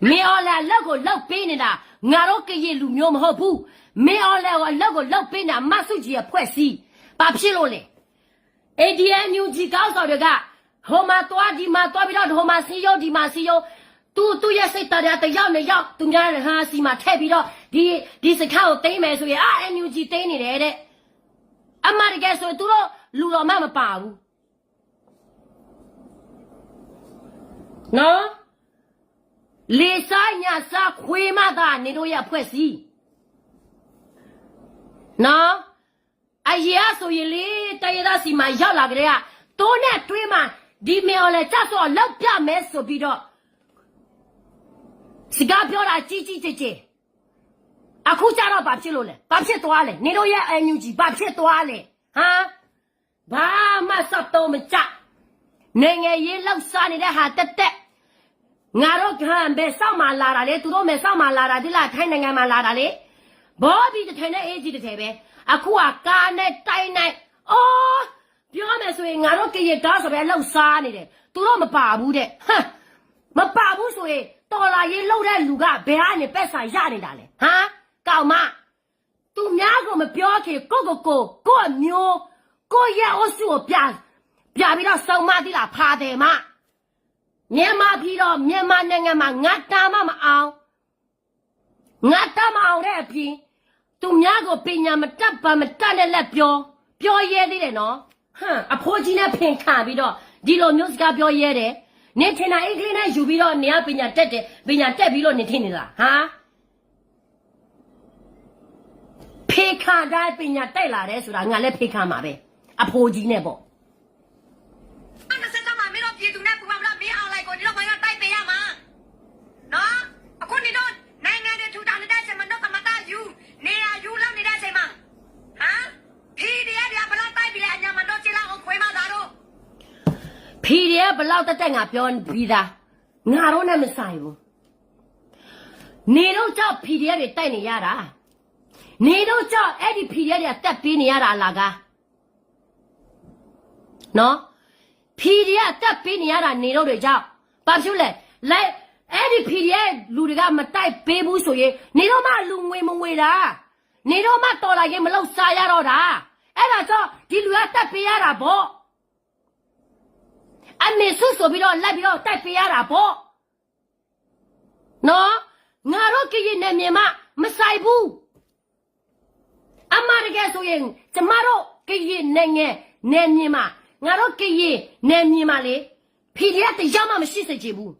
没有了，那个老百姓啦，俺老给爷路苗么好不？没有了，我那个老百姓马手机也破死，把皮落来。ADN 牛鸡搞啥的个？好嘛多的嘛多不了，好嘛是要的嘛是要。都也是大家都要的要，东家人哈是嘛太不了，你是看我对没所以啊，牛鸡对你来的。阿妈的个说都了路了妈妈把握。喏。les sañas sa cuemada ni do ya pues sí no ayer soy le tayada si ma ya la gre ya to ne twi ma di me o le cha so lok pya me so bi do siga pyo la ji ji ji ji aku ja do ba phit lo le ba phit twa le ni do ya NUG ba phit twa le ha ba ma sap to ma chaနိုင်ငံရေးလောက်စားနေတဲ့ဟာတက်တက်ငါတို့ခံပဲစောက်မှလာတာလေသူတို့မဲစောက်မှလာတာဒီလားထိုင်းနိုင်ငံမှာလာတာလေဘောပြီးတစ်ထည်နဲ့အေးကြီးတစ်ထည်ပဲအခုကကားနဲ့တိုင်းနဲ့အော်ပြောမယ်ဆိုရင်ငါတို့ကရတာဆိုပဲလှုပ်စားနေတယ်သူတို့မပါဘူးတဲ့ဟမ်မပါဘူးဆိုရင်တော်လာရေးလှုပ်တဲ့လူကဘယ်ကနေပက်ဆိုင်ရနေတာလဲဟမ်ကောင်မသူများကမပြောခင်ကိုအမျိုးကိုရဲ့အဆုကိုပြပြီးတော့စုံမသီးလားဖာတယ်မမြန်မာပြည်တော့မြန်မာနိုင်ငံမှာငါတာမမအောင်တဲ့အပြင်သူများကိုပညာမတတ်ပါမတတ်တဲ့လက်ပြောရဲသေးတယ်နော်ဟမ်အဖိုးကြီးနဲ့ဖင်ခံပြီးတော့ဒီလိုမျိုးစကားပြောရဲတယ်နေထင်တာအိတ်ကလေးနဲ့ယူပြီးတော့နေရပညာတက်ပြီးတော့နေထင်နေလားဟာဖေခံได้ပညာတက်လာတယ်ဆိုတာငါလည်းဖေခံမှာပဲအဖိုးကြီးနဲ့ပေါ့ပြည်သူနဲ့ပူပါမလားမင်းအောင်လိုက်ကိုဒီလိုမှတိုက်ပေးရမှာနော်အခုနေတော့နိုင်ငံတွေထူထောင်နေတဲ့ချိန်မှာတော့ကမတာယူနေရယူလောက်နေတဲ့ချိန်မှာဟမ်ဖီဒီရဘလောက်တိုက်ပြီးလဲအညာမတော့ချလာအောင်ခွေးမသားတို့ဖီဒီရဘလောက်တက်ငါပြောပြီးသားငါတို့နဲ့မဆိုင်ဘူးနေတော့ကြောက်ဖီဒီရတွေတိုက်နေရတာနေတော့ကြောက်အဲ့ဒီဖီဒီရတွေတက်ပေးနေရတာလားကနော်ဖီဒီယာတက်ပေးနေရတာနေတော့တွေကြောင့်ဘာဖြစ်လဲလဲအဲ့ဒီဖီဒီယာလူတွေကမတိုက်ပေးဘူးဆိုရင်နေတော့မှလူငွေမငွေတာနေတော့မှတော်လာရင်မလောက်စားရတော့တာအဲ့ဒါကြောင့်ဒီလူကတက်ပေးရတာပေါ့အမေဆုဆိုပြီးတော့လိုက်ပြီးတော့တိုက်ပေးရတာပေါ့နော်ငါတို့ကရင်နေမြင်မှမဆိုင်ဘူးအမတကယ်ဆိုရင်ကျမတို့ကရင်နေငယ်နေမြင်မှငါတို့ကရင်နေမြင်ပါလေဖီဒီအက်တရားမှမရှိစေချင်ဘူး